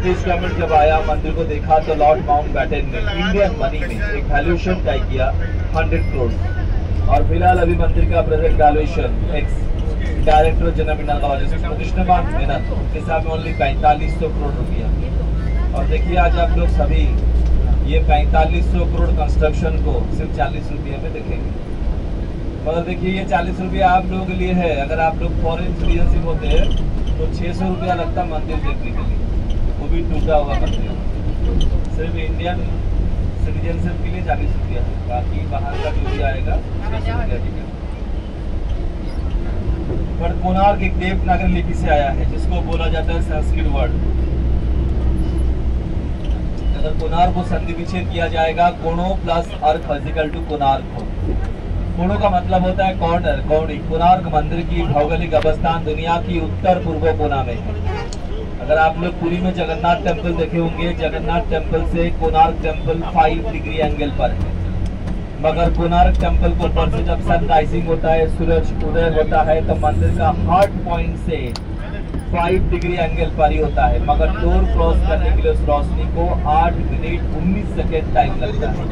British government जब आया, मंदिर को देखा तो लॉर्ड माउंटबेटन ने इंडियन मनी में एक वैल्यूएशन तय किया 100 करोड़। और फिलहाल अभी मंदिर का present valuation ex director general mineralogist Krishnakant Menon के हिसाब में ओनली 4500 करोड़ रुपया। और देखिए आज आप लोग सभी ये 4500 करोड़ कंस्ट्रक्शन को सिर्फ 40 रुपये में देखेंगे। मगर देखिए ये 40 रुपया आप लोगों के लिए है। अगर आप लोग फॉरेन सिटीजनशिप होते हैं तो 600 रुपया लगता मंदिर देखने के लिए, वो भी टूटा हुआ मंदिर। सिर्फ इंडियन सिटीजनशिप के लिए 40 रुपया है, बाकी बाहर का जो भी आएगा 600 रुपया टिकट। पर कोणार्क एक देवनागरी लिपि से आया है जिसको बोला जाता है संस्कृत वर्ड। अगर कोणार्क को संधि विच्छेद किया जाएगा, कोणो प्लस अर्क इक्वल टू कोणार्क। कोणो का मतलब होता है कॉर्नर, कोणी। कोणार्क मंदिर की भौगोलिक अवस्थान दुनिया की उत्तर पूर्व कोना में है। अगर आप लोग पुरी में जगन्नाथ टेम्पल देखे होंगे, जगन्नाथ टेम्पल से कोणार्क टेम्पल 5 डिग्री एंगल पर है। मगर कोणार्क टेम्पल को ऊपर से जब सन राइजिंग होता है, सूरज उदय होता है, तो मंदिर का हार्ट पॉइंट से 5 डिग्री एंगल पर ही होता है। मगर डोर क्रॉस करने के लिए उस रोशनी को 8 मिनट 19 सेकेंड टाइम लगता है।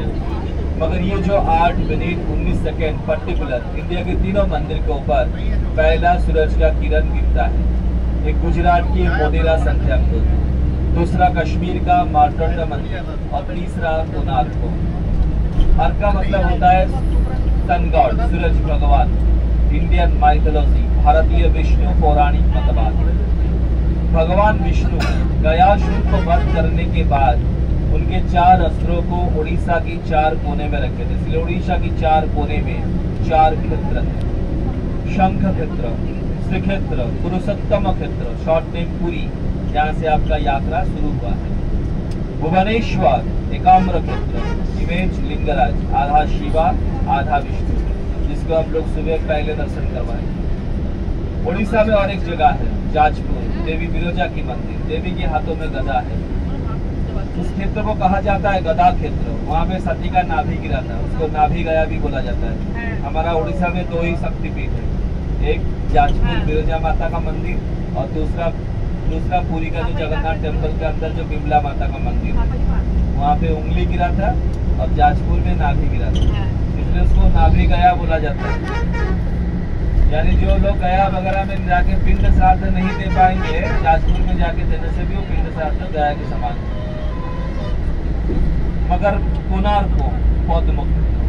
मगर ये जो 8 मिनट 19 सेकेंड पर्टिकुलर इंडिया के तीनों मंदिर के ऊपर पहला सूरज का किरण गिरता है। एक गुजरात की मोटेरा संख्या, दूसरा कश्मीर का मार्कंडा मंदिर और तीसरा कोणार्क को। अर्क का मतलब होता है सन गॉड, सूरज भगवान। इंडियन माइथोलॉजी, भारतीय विष्णु पौराणिक मतवाद। भगवान विष्णु गयासुर को वध करने के बाद उनके 4 अस्त्रों को उड़ीसा की 4 कोने में रखे थे। इसलिए उड़ीसा की 4 कोने में 4 क्षेत्र थे। शंख क्षेत्र, श्रीक्षेत्र, पुरुषोत्तम क्षेत्र, शॉर्ट नेम पुरी, जहाँ से आपका यात्रा शुरू हुआ है। भुवनेश्वर एकाम्र क्षेत्र, इमेज लिंगराज, आधा शिवा आधा विष्णु, जिसको हम लोग सुबह पहले दर्शन करवाए। उड़ीसा में और एक जगह है जाजपुर, देवी बिरोजा की मंदिर, देवी के हाथों में गदा है। उस क्षेत्र को कहा जाता है गदा क्षेत्र। वहाँ पे सती का नाभि गिरा था, उसको नाभि गया भी बोला जाता है। हमारा उड़ीसा में 2 ही शक्तिपीठ है, एक जाजपुर बिरोजा माता का मंदिर और दूसरा पुरी का जो जगन्नाथ टेम्पल के अंदर जो बिमला माता का मंदिर है, वहाँ पे उंगली गिरा था और जाजपुर में नाभि गिरा था, इसलिए उसको नाभि गया बोला जाता है। यानी जो लोग गया वगैरह में जाके पिंड श्राद्ध नहीं दे पाएंगे, जाजपुर में जाके देने से भी वो पिंड श्राद्ध गया के समान। मगर कोणार्क को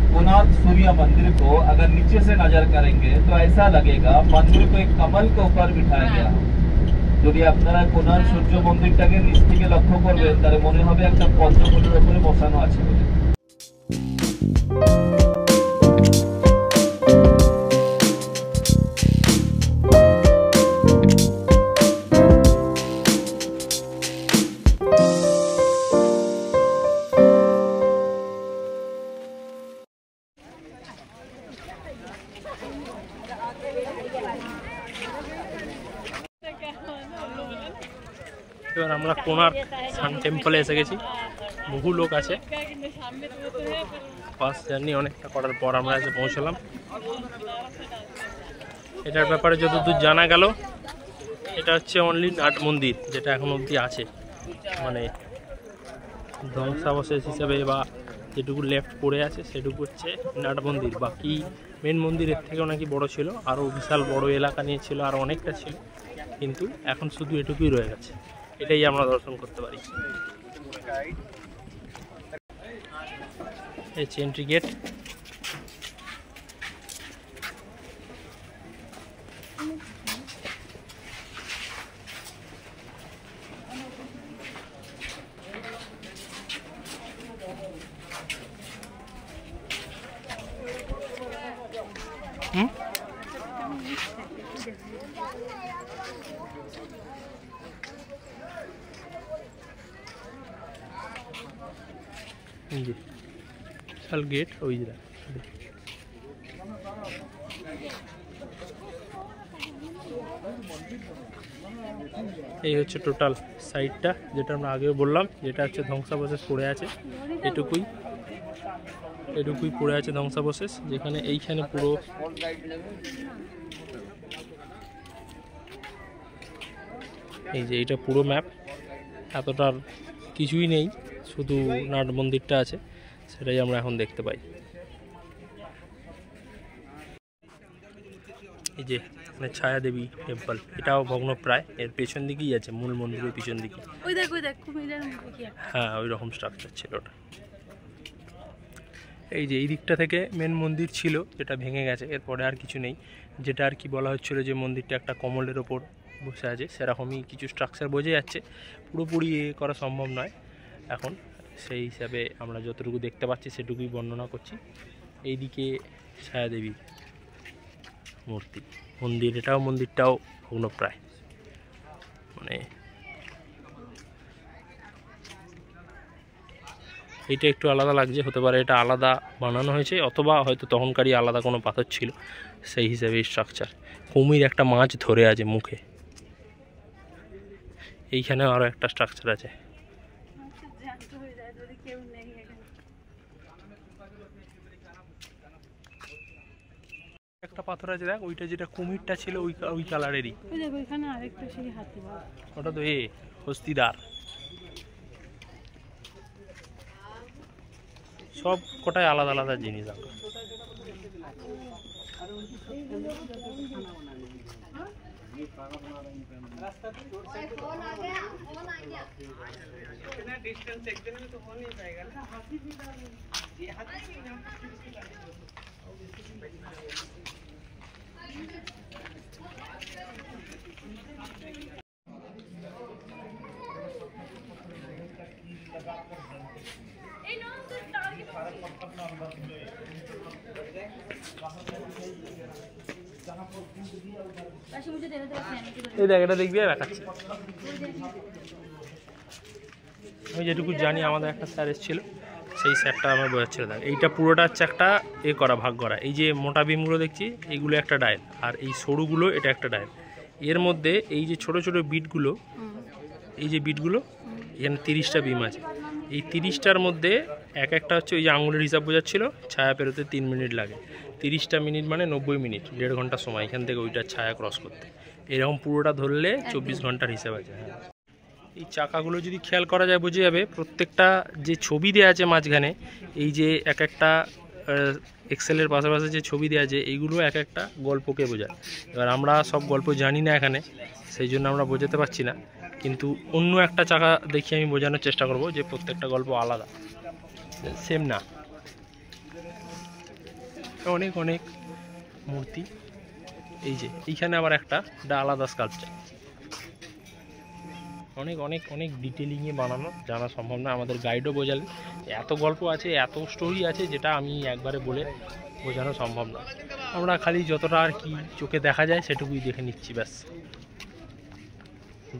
कोणार्क सूर्य मंदिर को अगर नीचे से नजर करेंगे तो ऐसा लगेगा मंदिर को एक कमल के ऊपर बिठाया गया। যদি আপনারা কোণার্ক সূর্য মন্দিরটাকে নিচ থেকে লক্ষ্য করবেন তাহলে মনে হবে একটা পদ্মফুলের উপরে বসানো আছে বলে। এবার আমরা কোণার্ক সান টেম্পলে এসে গেছি। বহু লোক আছে, বাস জার্নি অনেকটা করার পর আমরা এসে পৌঁছলাম। এটার ব্যাপারে যতদূর জানা গেল, এটা হচ্ছে অনলি নাট মন্দির যেটা এখন অবধি আছে, মানে ধ্বংসাবশেষ হিসেবে বা যেটুকু লেফট পড়ে আছে সেটুকু হচ্ছে নাট মন্দির। বাকি মেন মন্দিরের থেকেও নাকি বড় ছিল, আরও বিশাল বড় এলাকা নিয়ে ছিল, আরও অনেকটা ছিল, কিন্তু এখন শুধু এটুকুই রয়ে গেছে। এটাই আমরা দর্শন করতে পারি। এই এন্ট্রি গেট। जी चल गेट हो ही रहा। এই হচ্ছে টোটাল সাইডটা, যেটা আমরা আগেও বললাম, যেটা হচ্ছে ধ্বংসাবশেষ পড়ে আছে। এটুকুই পড়ে আছে ধ্বংসাবশেষ, যেখানে এইখানে পুরো এই যে এটা পুরো ম্যাপ। এতটার কিছুই নেই, শুধু নাট মন্দিরটা আছে, সেটাই আমরা এখন দেখতে পাই। এই যে মানে ছায়া দেবী টেম্পল, এটাও ভগ্নপ্রায়, এর পেছন দিকেই আছে, মূল মন্দিরের পিছন দিকে। হ্যাঁ, ওই রকম স্ট্রাকচার ছিল ওটা। এই যে এই দিকটা থেকে মেন মন্দির ছিল, যেটা ভেঙে গেছে, এরপরে আর কিছু নেই। যেটা আর কি বলা হচ্ছিল যে মন্দিরটা একটা কমলের ওপর বসে আছে, সেরকমই কিছু স্ট্রাকচার বোঝা যাচ্ছে, পুরোপুরি করা সম্ভব নয় এখন। সেই হিসাবে আমরা যতটুকু দেখতে পাচ্ছি সেটুকুই বর্ণনা করছি। এইদিকে ছায়াদেবী মূর্তি, মন্দির, এটাও মন্দিরটাও ভগ্নপ্রায়। মানে এইটা একটু আলাদা লাগছে, হতে পারে এটা আলাদা বানানো হয়েছে, অথবা হয়তো তখনকারই আলাদা কোনো পাথর ছিল, সেই হিসাবে স্ট্রাকচার। কুমির একটা মাছ ধরে আছে মুখে। এইখানে আরও একটা স্ট্রাকচার আছে। একটা পাথর আছে দেখ, ওইটা যেটা কুমিরটা ছিল ওই কালারেরই। ওটা তো হস্তিদার। সব কটাই আলাদা আলাদা জিনিস। এই দেখ, এটা দেখবি দেখাচ্ছি। আমি যেটুকু জানি, আমাদের একটা স্যার এসেছিল, সেই স্যারটা আমার বোঝাচ্ছিল। দেখ, এইটা পুরোটা হচ্ছে একটা করা, ভাগ করা। এই যে মোটা বিমগুলো দেখছি, এইগুলো একটা ডায়াল, আর এই সরুগুলো এটা একটা ডায়াল। এর মধ্যে এই যে ছোট ছোট বিটগুলো, এই যে বিটগুলো, এখানে 30টা বিম আছে। এই 30টার মধ্যে এক একটা হচ্ছে ওই যে আঙুলের হিসাব বোঝাচ্ছিল, ছায়া পেরোতে 3 মিনিট লাগে। 30টা মিনিট মানে 90 মিনিট, 1.5 ঘন্টা সময় এখান থেকে ওইটার ছায়া ক্রস করতে। এরকম পুরোটা ধরলে 24 ঘন্টার হিসাব আছে। হ্যাঁ, এই চাকাগুলো যদি খেয়াল করা যায় বোঝা যাবে, প্রত্যেকটা যে ছবি দেওয়া আছে মাঝখানে, এই যে এক একটা এক্সেলের পাশাপাশি যে ছবি দেওয়া আছে, এইগুলো এক একটা গল্পকে বোঝায়। এবার আমরা সব গল্প জানি না এখানে, সেই জন্য আমরা বোঝাতে পারছি না, কিন্তু অন্য একটা চাকা দেখি আমি বোঝানোর চেষ্টা করব যে প্রত্যেকটা গল্প আলাদা, সেম না। অনেক অনেক মূর্তি। এই যে এইখানে আবার একটা আলাদা স্কাল্পচার। অনেক অনেক অনেক ডিটেলিংয়ে বানানো, জানা সম্ভব না। আমাদের গাইডও বোঝালে এত গল্প আছে, এত স্টোরি আছে, যেটা আমি একবারে বলে বোঝানো সম্ভব না। আমরা খালি যতটা আর কি চোখে দেখা যায় সেটুকুই দেখে নিচ্ছি, ব্যাস।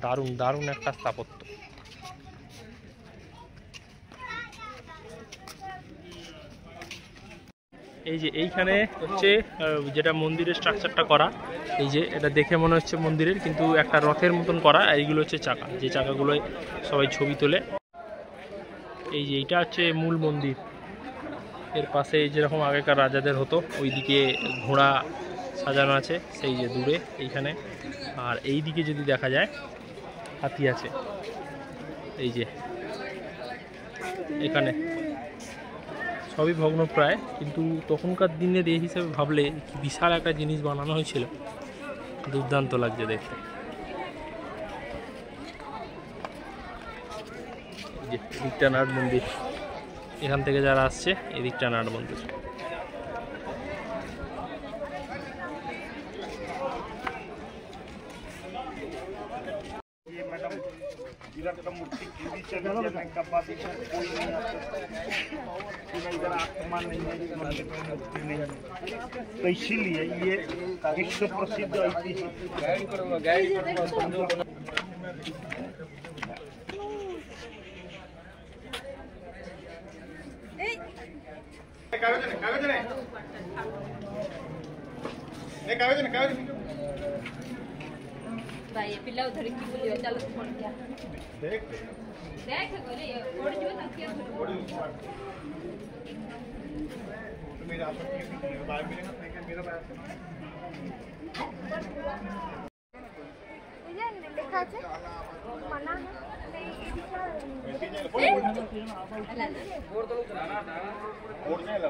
দারুণ দারুণ একটা স্থাপত্য। এই যে এইখানে হচ্ছে যেটা মন্দিরের স্ট্রাকচারটা করা, এই যে এটা দেখে মনে হচ্ছে মন্দিরের, কিন্তু একটা রথের মতন করা। এইগুলো হচ্ছে চাকা, যে চাকাগুলোয় সবাই ছবি তোলে। এই যে এইটা হচ্ছে মূল মন্দির। এর পাশে যেরকম আগেকার রাজাদের হতো, ওইদিকে ঘোড়া সাজানো আছে, সেই যে দূরে এইখানে। আর এই দিকে যদি দেখা যায়, হাতি আছে। এই যে এখানে সবই ভগ্নপ্রায়, কিন্তু তখনকার দিনের এই হিসেবে ভাবলে কি বিশাল একটা জিনিস বানানো হয়েছিল, দুর্দান্ত লাগছে দেখতে। এই যে এদিকটা নাট মন্দির, এখান থেকে যারা আসছে এদিকটা নাট মন্দির। तो इसीलिए ये विश्व प्रसिद्ध भाई ये पिल्ला उधर की बोलियो, चलो फोन किया देख देख बोले ओड़ जो तकिया मेरे आप की बाहर मिलेगा मेरा बाहर ये लिखा है मना है ಅಲ್ಲ